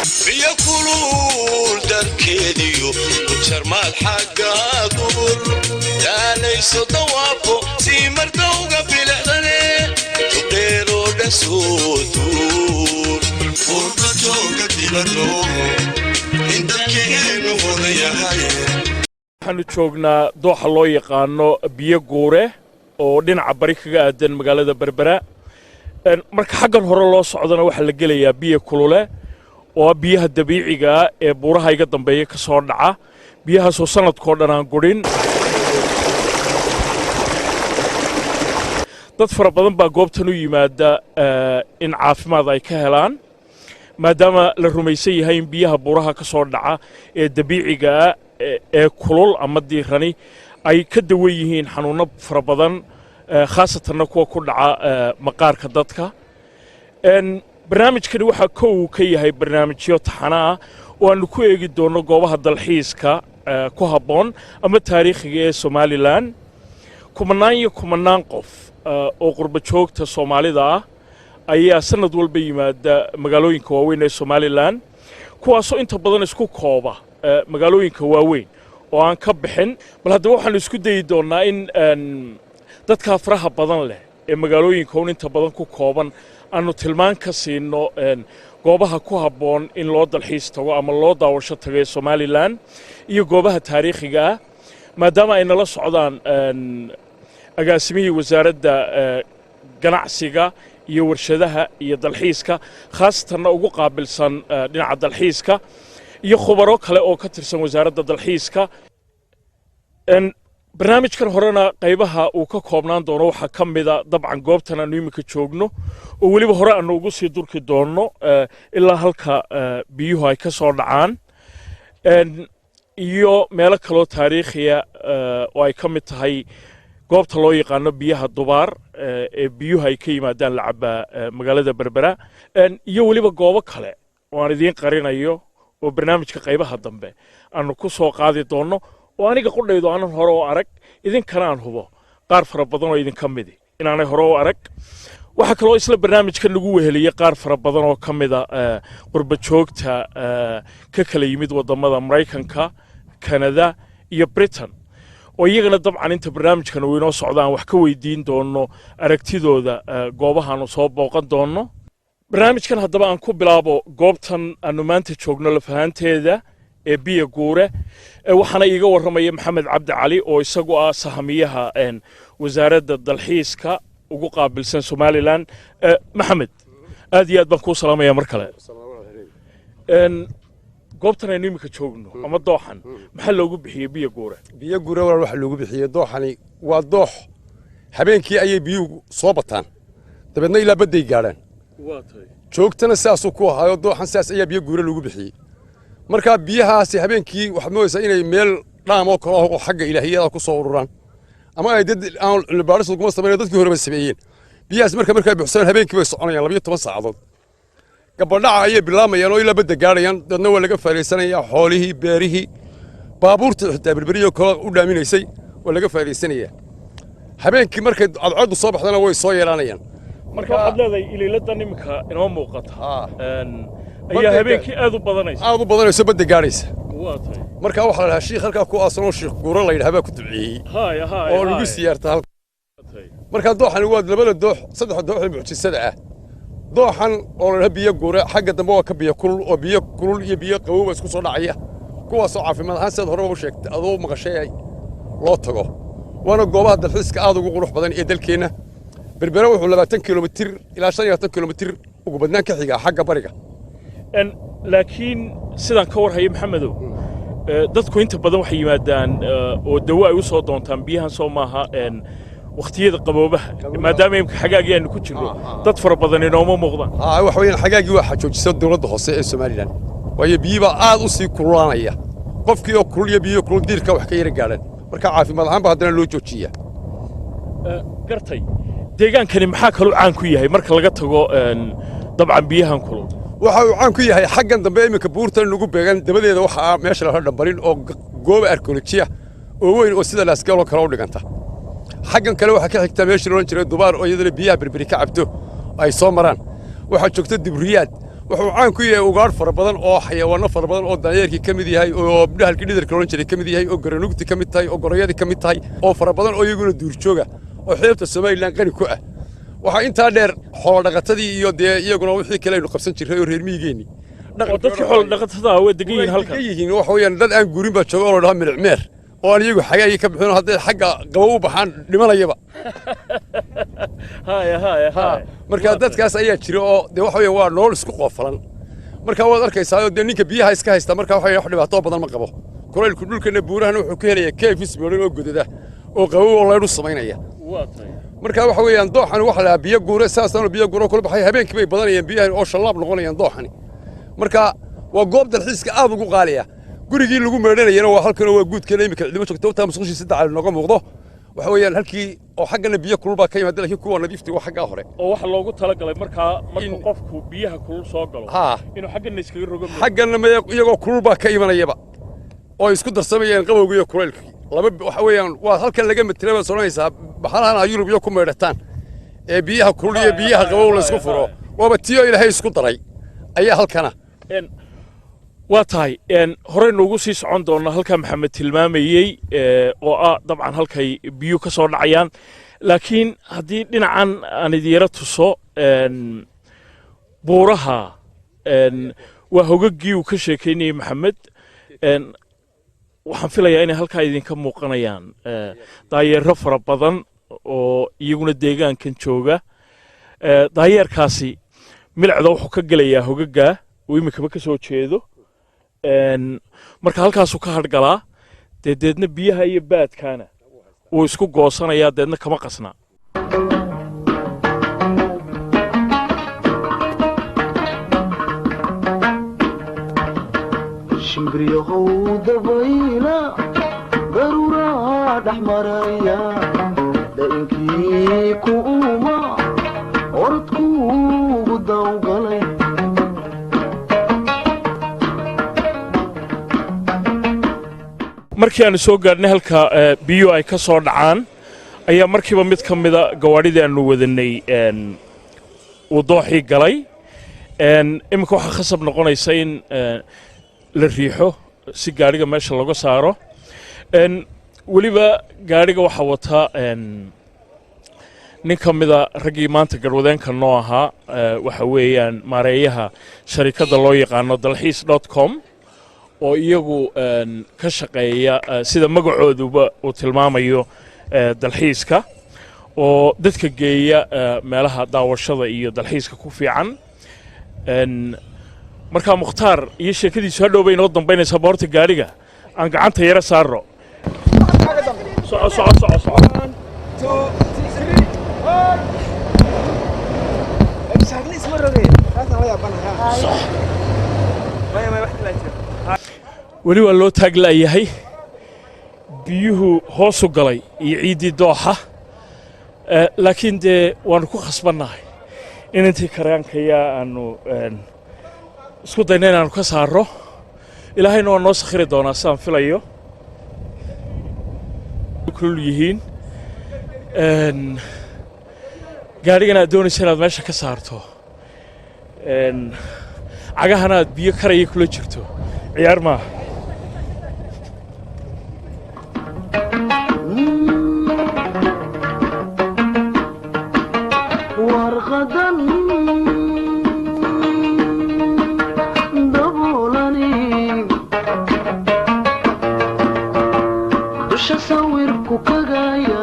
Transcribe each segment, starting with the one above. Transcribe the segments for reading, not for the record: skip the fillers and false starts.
بيقولوا دركيديو وشرمال حقا قبر دانيسو طوافو سيمر دوغا بلغني تقيرو دسودور فورتا جوغا ديبادو انت كينو وضيهاي waxaanu joognaa dooxa loo yaqaano biyo guure oo dhinaca bari kaga aadan magaalada Berbera marka xaggan hore loo socdana waxa la gelayaa biyo kulule oo biyaha dabiiciga ah ee buuraha iga dambeeya ka soo dhaca biyahaas oo sanadkoo dhan aan gurin dad fara badan baa goobtan u yimaada in caafimaad ay ka helaan maadaama la rumaysan yahay in biyaha buuraha ka soo dhaca ee dabiiciga ah ee kulul ama diirani ay ka dawan yihiin xanuuno fara badan khaasatan kuwa ku dhaca maqaarka dadka barnaamijkani waxa uu ka yahay barnaamijyo taxana ah oo aanu ku eegi doono goobaha dalxiiska ku habboon ama taariikhiga ee Somaliland kumanaan qof oo qurba joogta Soomaalida ah ayaa sanad walba yimaada magaalooyinka waaweyn ee Somaliland kuwaasoo inta badan isku kooba magaalooyinka waaweyn oo aan ka bixin bal hadda waxaan isku dayi doonaa in dadka faraha badan leh ee magaalooyinka oo inta badan ku kooban aanu tilmaan ka siino goobaha ku habboon in loo dalxiis tago ama loo daawasho tago ee Somaliland iyo goobaha taariikhiga ah maadaama ay nala socdaan agaasimihii wasaaradda ganacsiga iyo warshadaha iyo dalxiiska khaasatan ugu qaabilsan dhinaca dalxiiska iyo khubaro kale oo ka tirsan wasaaradda dalxiiska barnaamijkan horena qaybaha uu ka koobnaan doono waxa ka mid ah dabcan goobtan aanu imika joogno oo weliba hore aanu ugu sii durki doonno ilaa halka biyuhu ay ka soo dhacaan iyo meelo kaloo taariikhiya oo ay ka mid tahay goobta loo yaqaano biyaha dubaar ee biyuhu ay ka yimaadaan la cabaa magaalada Berbera iyo weliba goobo kale oo aan idiin qarinayo oo barnaamijka qaybaha dambe aanu ku soo qaadi doonno oo aniga qudhaydo aanan hore oo arag idinkana aan hubo qaar fara badan oo idinka mid inaanay hore oo arag waxa kale oo isla barnaamijka lagu weheliyay qaar fara badan oo ka mid ah qurba joogta ka kala yimid wadamada Mareykanka Canada iyo Britain oo iyagana dabcan inta barnaamijkan uu inoo socdaan wax ka weydiin doono aragtidooda goobahan soo booqan doono barnaamijkan haddaba aan ku bilaabo goobtan aanu maanta joogno la fahanteeda ee biyo guure waxaana iiga warramaya Maxamed Cabdi Cali oo isagu ah sahamiyaha wasaaradda dalxiiska ugu qaabilsan Somaliland Maxamed aad iyo aad baan ku salaamayaa mar kale goobtan aynu imika joogno ama dooxan maxaa loogu bixiyay biyo guure waxa loogu bixiyay dooxani waa doox habeenkii ayay biyuhu soo bataan dabeedna ilaa baday gaaraan joogtana saasuu ku ahaayo dooxan saas ayaa biyo guure loogu bixiyay markaa biyahaasi habeenkii waxaad moodaysaa inay meel dhaam oo kale oo xagga ilaahiyada ku soo ururaan ama ay dad aan baaris kuma sameeyeen dadkii horeba sameeyeen biyahaas markay buuxsadaan habeenkii bay soconayaan 12 saacadood gabadhaca ayay bilaamayaan oo ilaa badda gaarayaan dadna waa laga faa'iideysanayaa xoolihii beerihii baabuurta xitaa berberiyo kale u dhaaminaysay waa laga faa'iideysanayaa habeenkii markay cadceedu soo baxdana way soo yeelanayaan marka waxaad leedahay iliilada nimka inoo muuqata ayaa habeenkii aad u badanaysa badda gaaraysa marka waxa la dhahaa sheekh halka ku aasanoo sheekh guura la yiraahdo ku duceeyay oo lagu siyaarta halka marka dooxan waa labada doox saddex doox mucjisada ah dooxan oo la biyo guure xagga dambe waa ka biyo kulul iyo biyo qabow isku soo dhacaya kuwaas oo caafimaad ahaan sida hore u sheegtay adoo maqashay loo tago waana goobaha dalxiiska aad ugu qurux badan ee dalkeena Berbera wuxuu 20 kilomitir ilaa 25 kilomitir ugu badnaan ka xiga xagga bariga laakiin sidaan ka warhayo Maxamedow dadku inta badan waxay yimaadaan oo dawo ay u soo doontaan biyahan soo maaha waqtiyada qaboobaha maadaama imka xagaagii aanu ku jirno dad fara badan inooma muuqdaan wax weeyaan xagaagii waxa joojisay dawladda hoose ee Somaliland waayo biyiba aad u sii kululaanaya qofkii oo kulul iyo biyo kulul diirka wax ka yara gaaraan marka caafimaad ahaan ba haddana loo joojiyaa gartay deegaankani maxaa kaloo caan ku yahay marka laga tago dabcan biyahan kulul waxa uu caan ku yahay xaggan dambe imika buurtan lagu beegan dabadeeda waxa meesha la dhambarin oo goob arkeolojiya oo weyn oo sida laasgalo kala u dhiganta xaggan kale waxa ka xigta meesha loo jiray dubaar oo iyadana biyaha berberi ka cabto ay soo maraan waxa joogta dibriyaad wuxuu caan ku yahay ugaadh fara badan oo xayawaano fara badan oo daanyeerkii ka mid yahay oo dhahalkii dhidarka oran jiray ka mid yahay oo garanugti ka mid tahay oo gorayadii ka mid tahay oo fara badan oo iyaguna duurjooga oo xeebta Soomaaliland qani ku ah waxa intaa dheer xoolo dhaqatadii iyo dee iyaguna wixii kale aynu qabsan jirnay oo reer miyigeeni dadka xoolo dhaqatada way degan yihiin halkan yihiin waxa weeyaan dad aan guurin ba jooga oo dhaha milcmeer oo aan iyagu xagaay ka bixin hadday xagga qabow u baxaan dhimanayaba marka dadkaas ayaa jira oo dee waxa weeyaan waa nolol isku qoofalan marka waad arkaysaa oo dee ninka biyaha iska haysta marka waxa wax dhibaato badan ma qabo kulaylku dhulkana buurahan wuxuu ka helayaa keefis meelin oo godada oo qabow oo leeru sameynaya marka waxa weeyaan dooxan waxa la biyo guure saasana biyo guure kula baxay habeenkii bay badanayeen biyaha oo shalaab noqonayaan dooxani marka waa goob dalxiiska aad ugu qaaliya gurigii lagu meedhanayna waa halkan waa guudkeena imika cidimo joogto taa musqushiisa dacal nooga muuqdo waxa weeyaan halkii oo xaggana biyo kulul baa ka yimaada laakiin kuwa nadiifti waa xagga hore oo waxa loogu talagalay marka qofku biyaha kulul soo galo inuu xaggana iskaga rogo xaggana iyagoo kulul baa ka imanayaba oo isku darsamayeen qabowga iyo kulaylkii laba waxa weeyaan waa halkan laga metelaba soonaysaa baxalahan Yurub iyo ku meedhataan ee biyaha kulul iyo biyaha qabow la isku furo waaba tiyo Ilaahay isku daray ayaa halkana waa tahay horey noogu sii socon doona halka maxamed tilmaamayey oo ah dabcan halkay biyo ka soo dhacayaan laakiin haddii dhinacan aan idiira tuso buuraha waa hogagii uu ka sheekaynayey maxamed waxaan filayaa inay halkaa idinka muuqanayaan daayeero fara badan oo iyaguna deegaankan jooga daayeerkaasi milicda wuxuu ka gelayaa hogaga uu imikaba ka soo jeedo marka halkaasuu ka hadhgalaa deedna biyaha iyo baadkaana wuu isku goosanayaa deedna kama qasna shimbriyahow dabayla daruuraa dhex maraya dainkii ku uma orodkuugu dawgalay markii aan soo gaarnay halka biyo ay ka soo dhacaan ayaa markiiba mid ka mida gawaadhidii aanu wadanay uu dooxii galay iminka waxaa khasab noqonaysa in la riixo si gaadhiga meesha laga saaro weliba gaadhiga waxaa wataa nin ka mida raggii maanta garwadeenka noo ahaa waxa weeyaan maareeyaha sharikadda loo yaqaano dalxiis.com oo iyagu ka shaqeeya sida magacooduba uu tilmaamayo dalxiiska oo dadka geeya meelaha daawashada iyo dalxiiska ku fiican markaa mukhtaar iyo sheekadiisu hadhow bay inoo dambaynaysaa boorta gaadhiga aan gacanta yara saarro weli waa loo taaglaayahay biyuhu hoosu galay iyo ciiddii dooxa laakiin dee waannu ku khasbannahay in intii karaankayaa aanu isku dayna inaannu ka saarro ilaahayna waa noo sakhiri doonaa sidaan filayo kulul yihiin gaadhigana aad doonaysa inaad meesha ka saarto cagahana aad biyo karaya kula jirto ciyaar maaha warqadan daboolani dusha sawirku kagaya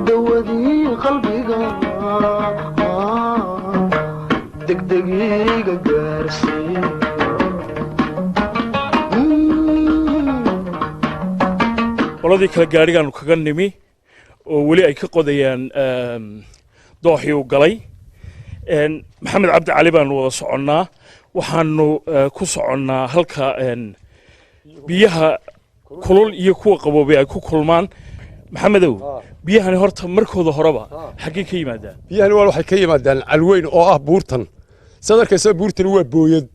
dawadii qalbiga degdegiga gaarsiin qoladii kale gaadhigaannu kaga nimi oo weli ay ka qodayaan dooxii uu galay maxamed cabdi cali baannu wada soconnaa waxaannu ku soconnaa halka biyaha kulul iyo kuwa qaboobay ay ku kulmaan maxamedow biyahani horta markooda horeba xaggee ka yimaadaan biyahani waxay ka yimaadaan calweyn oo ah buurtan saad arkaysaa buurtani waa booyad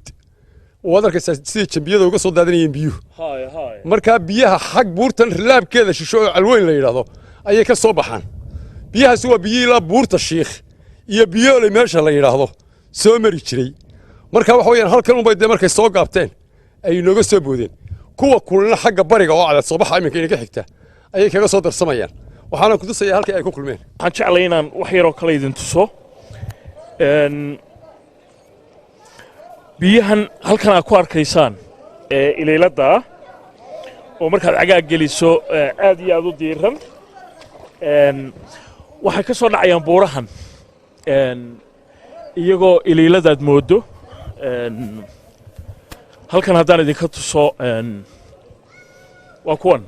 waad arkaysaa sidii jambiyada uga soo daadanayeen biyuhu markaa biyaha xag buurtan rilaabkeeda shisho oo calweyn la yidhaahdo ayay ka soo baxaan biyahaasi waa biyihii ilaa buurta shiikh iyo biyooley meesha la yidhaahdo soo mari jiray marka waxa weeyaan halkan unbay dee markay soo gaabteen ay inooga soo boodeen kuwa kulina xagga bariga oo cadad soo baxa iminka inaga xigta ayay kaga soo darsamayaan waxaana ku tusayaa halkii ay ku kulmeen waxaan jeclay inaan wax yaroo kale idin tuso biyahan halkan aad ku arkaysaan ilayladda ah oo markaad cagaag geliso aad iyo aad u diiran waxay ka soo dhacayaan buurahan iyagoo ilayladaad moodo halkan haddaan idinka tuso waa kuwan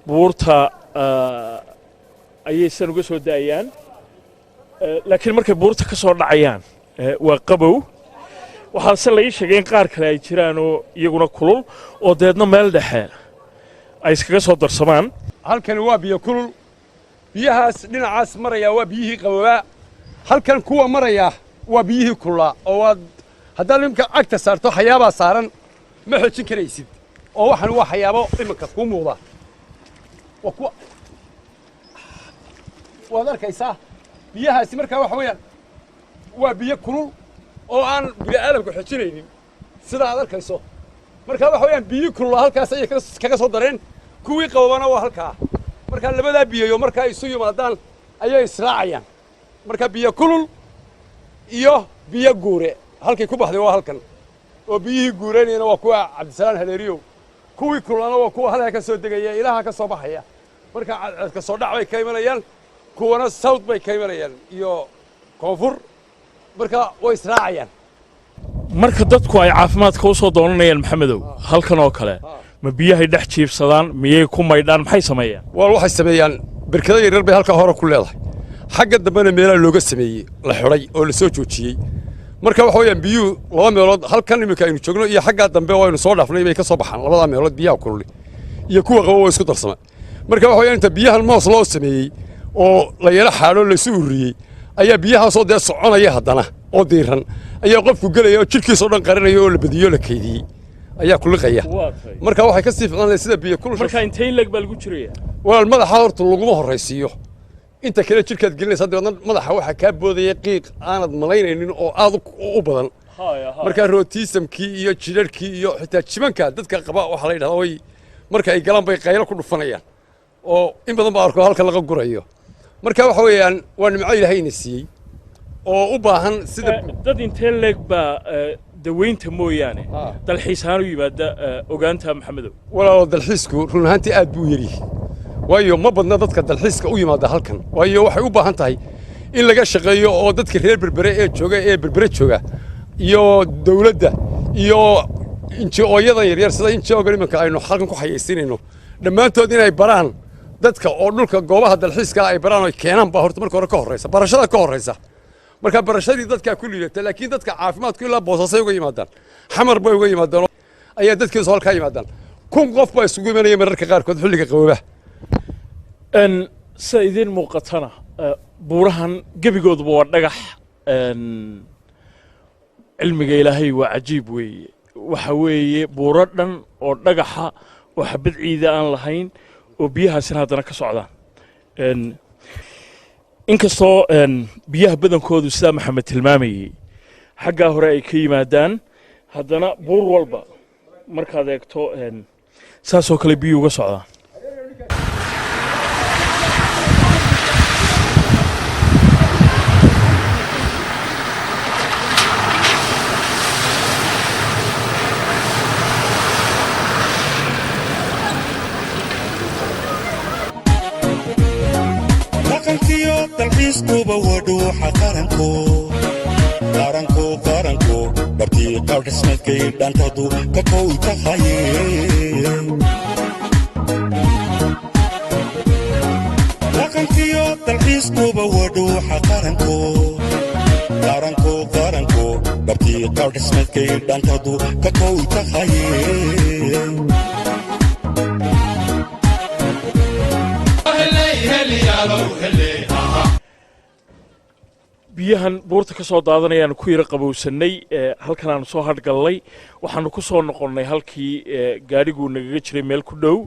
buurta ayay san uga soo da'ayaan laakiin markay buurta ka soo dhacayaan waa qabow waxaase la ii sheegay in qaar kale ay jiraanoo iyaguna kulul oo deedna meel dhexe ay iskaga soo darsamaan halkani waa biyo kulul biyahaas dhinacaas maraya waa biyihii qabowaa halkan kuwa maraya waa biyihii kululaa oo waad haddaad iminka cagta saarto xayaabaa saaran ma xoojin karaysid oo waxan waa xayaabo iminka kuu muuqda waa kuwa waad arkaysaa biyahaasi markaa waxa weeyaan waa biyo kulul oo aan bini'aadamku xojinaynin sida aad arkayso markaa waxa weeyaan biyihii kululaa halkaas ayay kaga soo dareen kuwii qabobana waa halkaa markaa labadaa biyayo markaa isu yimaadaan ayay israacayaan marka biyo kulul iyo biyo guure halkay ku baxday waa halkan oo biyihii guureynayana waa kuwa cabdisalaan haleeriyow kuwii kululana waa kuwa halkaa ka soo degaya ilaha ka soo baxaya marka cadceedka soo dhac bay ka imanayaan kuwana south bay ka imanayaan iyo koonfur marka way israacayaan marka dadku ay caafimaadka u soo doonanayaan maxamedow halkan oo kale ma biyahay dhex jiibsadaan miyay ku maydhaan maxay sameeyaan waxay sameeyaan barkada yaryar bay halkaa hore ku leedahay xagga dambena meelaha looga sameeyey la xidhay oo la soo joojiyey marka waxa weeyaan biyuhu laba meelood halkan iminka aynu joogno iyo xaggaa dambe oo aynu soo dhaafnay bay ka soo baxaan labadaa meelood biyaha kululi iyo kuwa qabo oo isku darsama marka waxa weeyaan inta biyahan moos loo sameeyey oo la yara xaadho laysu ururiyey ayaa biyahaasoo dee soconaya haddana oo diiran ayaa qofku gelaya oo jidhkiisoo dhan qarinaya oo la badiyo la kaydiyey ayaa kuliqaya marka waxay ka sii ficnaan sida biyo kulul marka intee leg baa lagu jiraya walaal madaxa horta laguma horraysiiyo inta kale jidhkaad gelinaysa dabeedna madaxa waxaa kaa boodaya qiiq aanad malaynaynin oo aad u badan markaa rootiisamkii iyo jidharhkii iyo xitaa jibanka dadka qaba waxaa la yidhahdaa way marka ay galaan bay qaylo ku dhufanayaan oo in badan baa arko halka laga gurayo marka waxa weeyaan waa nimco ilaahayna siiyey oo u baahan sida dad intee leeg baa daweynta mooyaane dalxiis ahaan u yimaada ogaanta maxamedow walaalo dalxiisku run ahaantii aad buu yaryahay waayo ma badna dadka dalxiiska u yimaada halkan waayo waxay u baahan tahay in laga shaqeeyo oo dadka reer berbere ee berbere jooga iyo dawladda iyo inji-ooyadan yaryar sida inji-oogan iminka aynu halkan ku xayaysiinayno dhammaantood inay baraan dadka oo dhulka goobaha dalxiiska ay baraan oo keenaan baa horta marka hore ka horraysa barashada ka horraysa marka barashadii dadkaa ku liidata laakiin dadka caafimaadku ilaa boosasay uga yimaadaan xamar bay uga yimaadaan ayaa dadkiisu halkaa yimaadaan 1,000 qof baa isugu imanaya mararka qaarkood xilliga qaboobaha sida idiin muuqatana buurahan gebigooduba waa dhagax cilmiga ilaahay waa cajiib weeye waxa weeye buuro dhan oo dhagaxa oo xabad ciida aan lahayn oo biyahaasina haddana ka socdaan inkastoo biyaha badankoodu sidaa maxamed tilmaamayey xaggaa hore ay ka yimaadaan haddana buur walba markaad eegto saasoo kale biyuu uga socdaan dalxiiskuba wadhuuxa qaranko dhabtii qaadhismeedkay dhantadu ka kow tahaye dhaqankiyo dalxiiskuba wadhuuxa qaranko dhabtii qaadhismeedkay dhantadu ka kow tahaye biyahan buurta ka soo daadanayaan ku yara qabowsannay halkan aanu soo hadhgallay waxaanu ku soo noqonnay halkii gaadhiguu nagaga jiray meel ku dhow